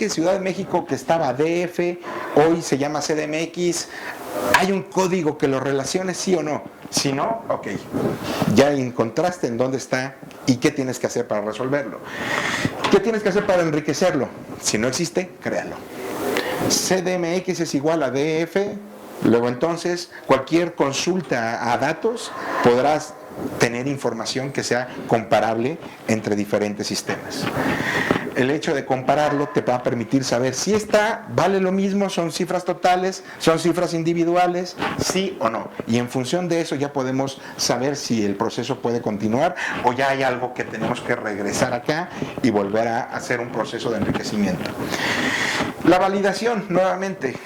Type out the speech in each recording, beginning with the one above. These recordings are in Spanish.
que Ciudad de México, que estaba DF, hoy se llama CDMX, ¿hay un código que lo relacione, sí o no? Si no, ok, ya encontraste en dónde está y qué tienes que hacer para resolverlo. ¿Qué tienes que hacer para enriquecerlo? Si no existe, créalo. CDMX es igual a DF, luego entonces cualquier consulta a datos podrás tener información que sea comparable entre diferentes sistemas. El hecho de compararlo te va a permitir saber si esta vale lo mismo, son cifras totales, son cifras individuales, sí o no. Y en función de eso ya podemos saber si el proceso puede continuar o ya hay algo que tenemos que regresar acá y volver a hacer un proceso de enriquecimiento. La validación, nuevamente.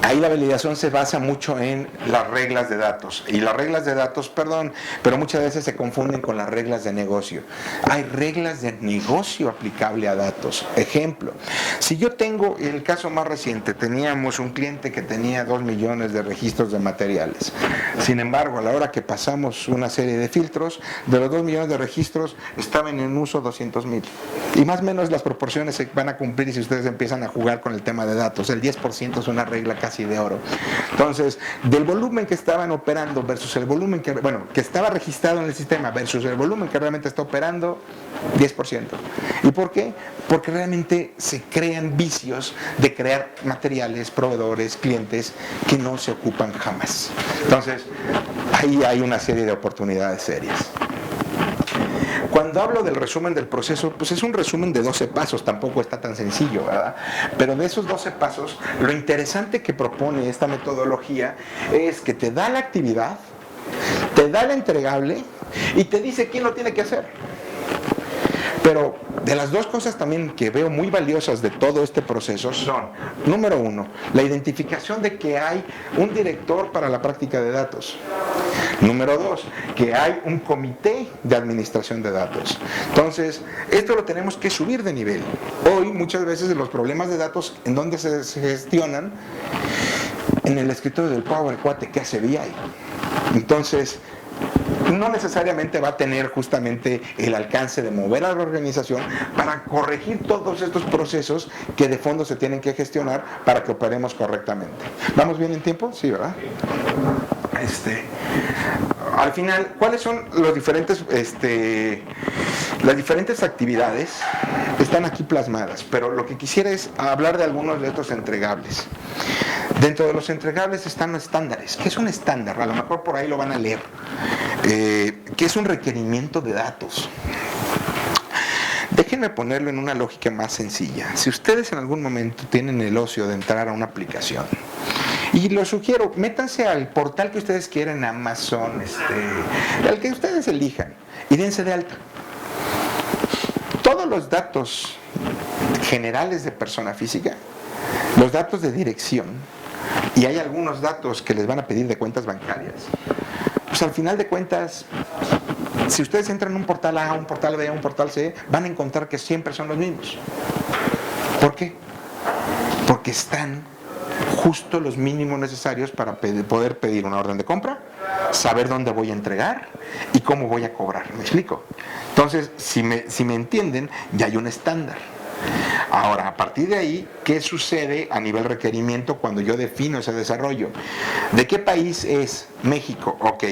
Ahí la validación se basa mucho en las reglas de datos. Y las reglas de datos, perdón, pero muchas veces se confunden con las reglas de negocio. Hay reglas de negocio aplicable a datos. Ejemplo, si yo tengo, el caso más reciente, teníamos un cliente que tenía 2 millones de registros de materiales. Sin embargo, a la hora que pasamos una serie de filtros, de los 2 millones de registros estaban en uso 200,000. Y más o menos las proporciones se van a cumplir si ustedes empiezan a jugar con el tema de datos. El 10% es una regla casi de oro. Entonces, del volumen que estaban operando versus el volumen que estaba registrado en el sistema versus el volumen que realmente está operando, 10%. ¿Y por qué? Porque realmente se crean vicios de crear materiales, proveedores, clientes que no se ocupan jamás. Entonces, ahí hay una serie de oportunidades serias. Cuando hablo del resumen del proceso, pues es un resumen de 12 pasos, tampoco está tan sencillo, ¿verdad? Pero de esos 12 pasos, lo interesante que propone esta metodología es que te da la actividad, te da el entregable y te dice quién lo tiene que hacer. Pero de las dos cosas también que veo muy valiosas de todo este proceso son, número uno, la identificación de que hay un director para la práctica de datos. Número dos, que hay un comité de administración de datos. Entonces, esto lo tenemos que subir de nivel. Hoy, muchas veces, los problemas de datos, ¿en dónde se gestionan? En el escritorio del Power Cuate que hace BI. Entonces, no necesariamente va a tener justamente el alcance de mover a la organización para corregir todos estos procesos que de fondo se tienen que gestionar para que operemos correctamente. ¿Vamos bien en tiempo? Sí, ¿verdad? Al final, ¿cuáles son los diferentes, las diferentes actividades? Están aquí plasmadas, pero lo que quisiera es hablar de algunos de estos entregables. Dentro de los entregables están los estándares. ¿Qué es un estándar? A lo mejor por ahí lo van a leer. ¿Qué es un requerimiento de datos? Déjenme ponerlo en una lógica más sencilla. Si ustedes en algún momento tienen el ocio de entrar a una aplicación, y lo sugiero, métanse al portal que ustedes quieran, Amazon, el que ustedes elijan, y dense de alta. Todos los datos generales de persona física, los datos de dirección, y hay algunos datos que les van a pedir de cuentas bancarias, pues al final de cuentas, si ustedes entran en un portal A, un portal B, un portal C, van a encontrar que siempre son los mismos. ¿Por qué? Porque están justo los mínimos necesarios para poder pedir una orden de compra, saber dónde voy a entregar y cómo voy a cobrar. ¿Me explico? Entonces, si me entienden, ya hay un estándar. Ahora, a partir de ahí, ¿qué sucede a nivel requerimiento cuando yo defino ese desarrollo? ¿De qué país es? México. Ok,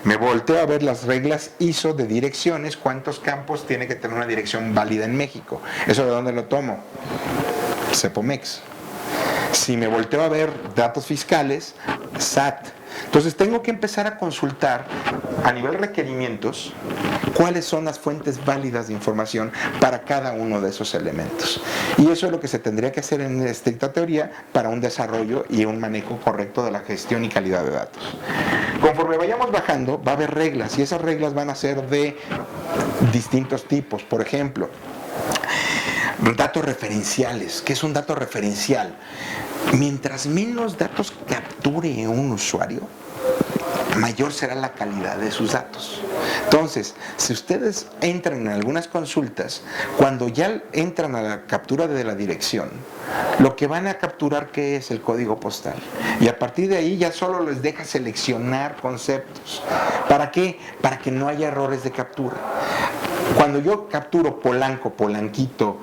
me volteo a ver las reglas ISO de direcciones, cuántos campos tiene que tener una dirección válida en México. ¿Eso de dónde lo tomo? Cepomex. Si me volteo a ver datos fiscales, SAT. Entonces tengo que empezar a consultar a nivel requerimientos cuáles son las fuentes válidas de información para cada uno de esos elementos. Y eso es lo que se tendría que hacer en estricta teoría para un desarrollo y un manejo correcto de la gestión y calidad de datos. Conforme vayamos bajando, va a haber reglas y esas reglas van a ser de distintos tipos. Por ejemplo, datos referenciales. ¿Qué es un dato referencial? Mientras menos datos capture un usuario, mayor será la calidad de sus datos. Entonces, si ustedes entran en algunas consultas, cuando ya entran a la captura de la dirección, lo que van a capturar, ¿qué es? El código postal. Y a partir de ahí ya solo les deja seleccionar conceptos. ¿Para qué? Para que no haya errores de captura. Cuando yo capturo Polanco, Polanquito,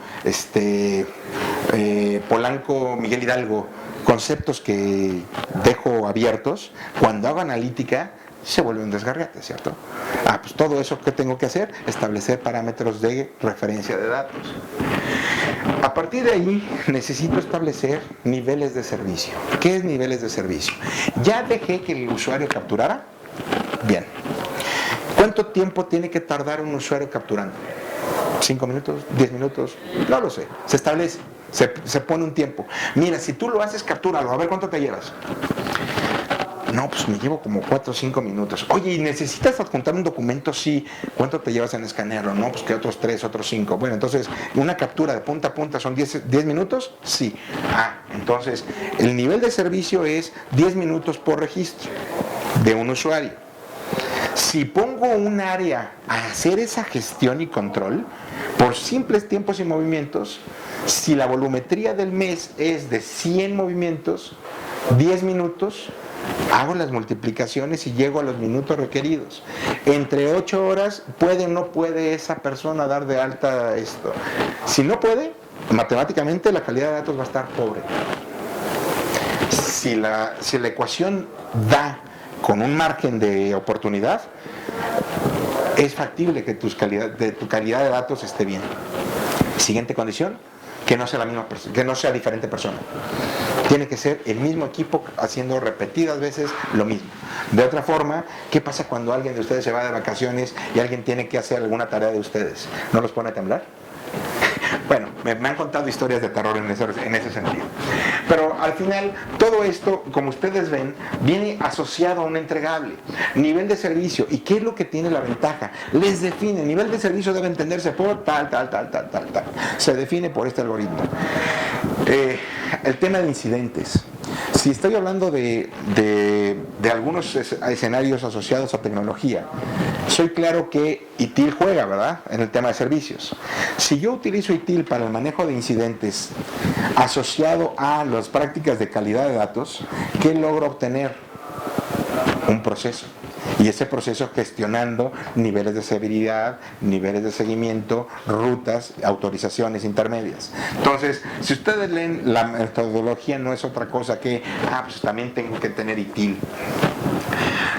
Polanco, Miguel Hidalgo, conceptos que dejo abiertos, cuando hago analítica se vuelve un desgarriate, ¿cierto? Pues todo eso que tengo que hacer, establecer parámetros de referencia de datos. A partir de ahí necesito establecer niveles de servicio. ¿Qué es niveles de servicio? Ya dejé que el usuario capturara. Bien. ¿Cuánto tiempo tiene que tardar un usuario capturando? ¿5 minutos? ¿10 minutos? No lo sé. Se establece. Se pone un tiempo. Mira, si tú lo haces, captúralo. A ver cuánto te llevas. No, pues me llevo como 4 o 5 minutos. Oye, ¿y necesitas adjuntar un documento? Sí. ¿Cuánto te llevas en escanearlo? No, pues que otros 3, otros 5. Bueno, entonces, una captura de punta a punta son 10 minutos? Sí. Entonces, el nivel de servicio es 10 minutos por registro de un usuario. Si pongo un área a hacer esa gestión y control, por simples tiempos y movimientos, si la volumetría del mes es de 100 movimientos, 10 minutos, hago las multiplicaciones y llego a los minutos requeridos. Entre 8 horas, ¿puede o no puede esa persona dar de alta esto? Si no puede, matemáticamente la calidad de datos va a estar pobre. Si la ecuación da con un margen de oportunidad, es factible que tu calidad de datos esté bien. Siguiente condición, que no sea la misma persona, que no sea diferente persona. Tiene que ser el mismo equipo haciendo repetidas veces lo mismo. De otra forma, ¿qué pasa cuando alguien de ustedes se va de vacaciones y alguien tiene que hacer alguna tarea de ustedes? ¿No los pone a temblar? Bueno, me han contado historias de terror en ese sentido. Pero al final, todo esto, como ustedes ven, viene asociado a un entregable. Nivel de servicio. ¿Y qué es lo que tiene la ventaja? Les define. Nivel de servicio debe entenderse por tal. Se define por este algoritmo. El tema de incidentes. Si estoy hablando de algunos escenarios asociados a tecnología, soy claro que ITIL juega, ¿verdad?, en el tema de servicios. Si yo utilizo ITIL para el manejo de incidentes asociado a las prácticas de calidad de datos, ¿qué logro obtener? Un proceso. Y ese proceso gestionando niveles de severidad, niveles de seguimiento, rutas, autorizaciones intermedias. Entonces, si ustedes leen, la metodología no es otra cosa que, pues también tengo que tener ITIL.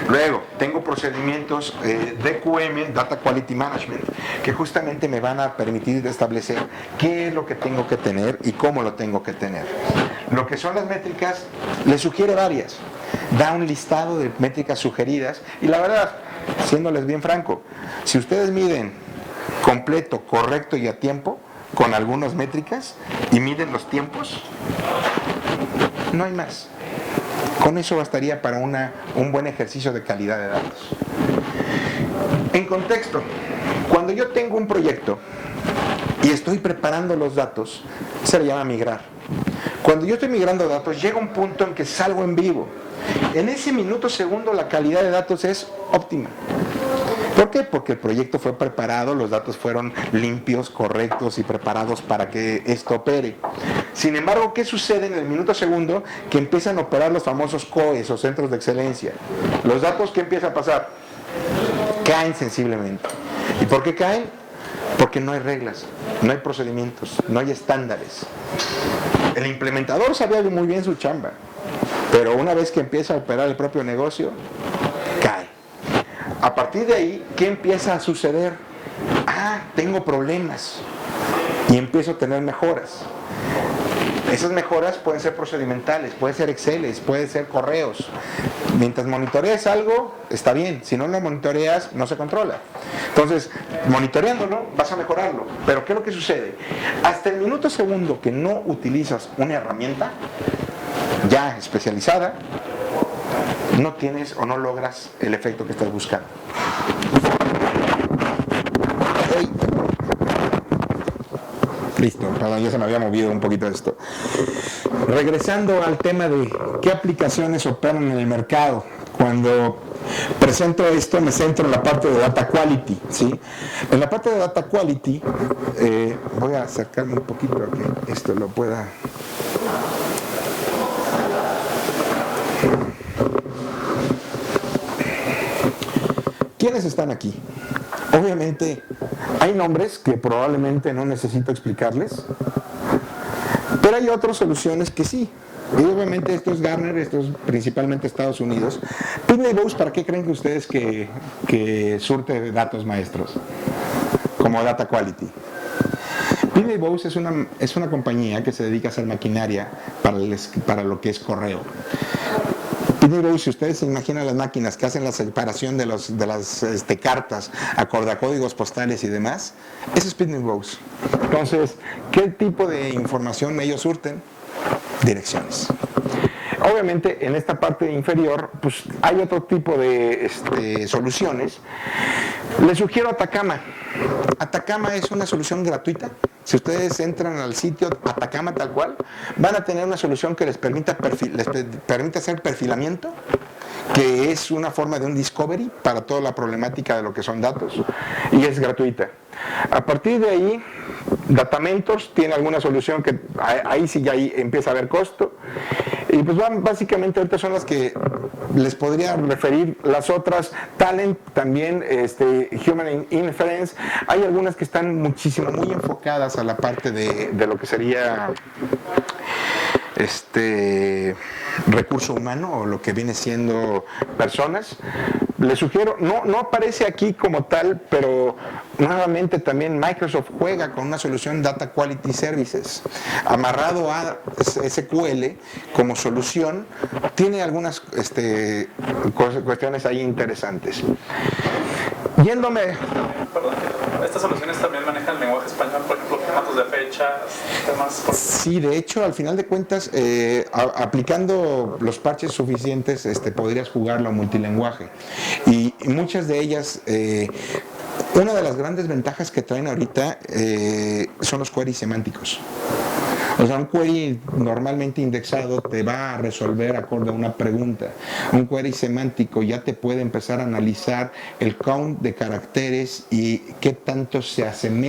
Luego, tengo procedimientos DQM, Data Quality Management, que justamente me van a permitir establecer qué es lo que tengo que tener y cómo lo tengo que tener. Lo que son las métricas, les sugiere varias. Da un listado de métricas sugeridas y la verdad, siéndoles bien franco, si ustedes miden completo, correcto y a tiempo con algunas métricas y miden los tiempos, no hay más. Con eso bastaría para un buen ejercicio de calidad de datos. En contexto, cuando yo tengo un proyecto y estoy preparando los datos, se le llama migrar. Cuando yo estoy migrando datos, llega un punto en que salgo en vivo. En ese minuto segundo la calidad de datos es óptima. ¿Por qué? Porque el proyecto fue preparado, los datos fueron limpios, correctos y preparados para que esto opere. Sin embargo, ¿qué sucede en el minuto segundo? Que empiezan a operar los famosos COEs o centros de excelencia. Los datos, ¿qué empieza a pasar? Caen sensiblemente. ¿Y por qué caen? Porque no hay reglas, no hay procedimientos, no hay estándares. El implementador sabía muy bien su chamba, pero una vez que empieza a operar el propio negocio, cae. A partir de ahí, ¿qué empieza a suceder? Tengo problemas y empiezo a tener mejoras. Esas mejoras pueden ser procedimentales, pueden ser Exceles, pueden ser correos. Mientras monitorees algo, está bien. Si no lo monitoreas, no se controla. Entonces, monitoreándolo, vas a mejorarlo. Pero ¿qué es lo que sucede? Hasta el minuto segundo que no utilizas una herramienta ya especializada, no tienes o no logras el efecto que estás buscando. Listo, perdón, ya se me había movido un poquito esto. Regresando al tema de qué aplicaciones operan en el mercado. Cuando presento esto me centro en la parte de Data Quality, ¿sí? En la parte de Data Quality, voy a acercarme un poquito a que esto lo pueda... ¿Quiénes están aquí? Obviamente hay nombres que probablemente no necesito explicarles, Pero hay otras soluciones que sí. Y obviamente esto es Gartner, esto es principalmente Estados Unidos. Pitney Bowes, ¿para qué creen que ustedes que surte de datos maestros? Como Data Quality. Pitney Bowes es una compañía que se dedica a hacer maquinaria para lo que es correo. Pitney Bowes, si ustedes se imaginan las máquinas que hacen la separación de las cartas acorde a códigos postales y demás, eso es Pitney Bowes. Entonces, ¿qué tipo de información ellos surten? Direcciones. Obviamente en esta parte inferior pues hay otro tipo de soluciones. Les sugiero Atacama. Atacama es una solución gratuita. Si ustedes entran al sitio Atacama tal cual, van a tener una solución que les permite hacer perfilamiento, que es una forma de un discovery para toda la problemática de lo que son datos, y es gratuita. A partir de ahí, Datamentos tiene alguna solución que ahí sí ya empieza a haber costo, y pues básicamente ahorita son las que les podría referir. Las otras, Talent también, Human Inference, hay algunas que están muy enfocadas a la parte de lo que sería recurso humano o lo que viene siendo personas. Les sugiero, no aparece aquí como tal, pero nuevamente también Microsoft juega con una solución Data Quality Services amarrado a SQL como solución. Tiene algunas cuestiones ahí interesantes. Yéndome... Perdón, estas soluciones también manejan el lenguaje español, por ejemplo, formatos de fechas, temas... Sí, de hecho, al final de cuentas, aplicando los parches suficientes, podrías jugarlo a multilenguaje. Y muchas de ellas... una de las grandes ventajas que traen ahorita son los queries semánticos. O sea, un query normalmente indexado te va a resolver acorde a una pregunta. Un query semántico ya te puede empezar a analizar el count de caracteres y qué tanto se asemeja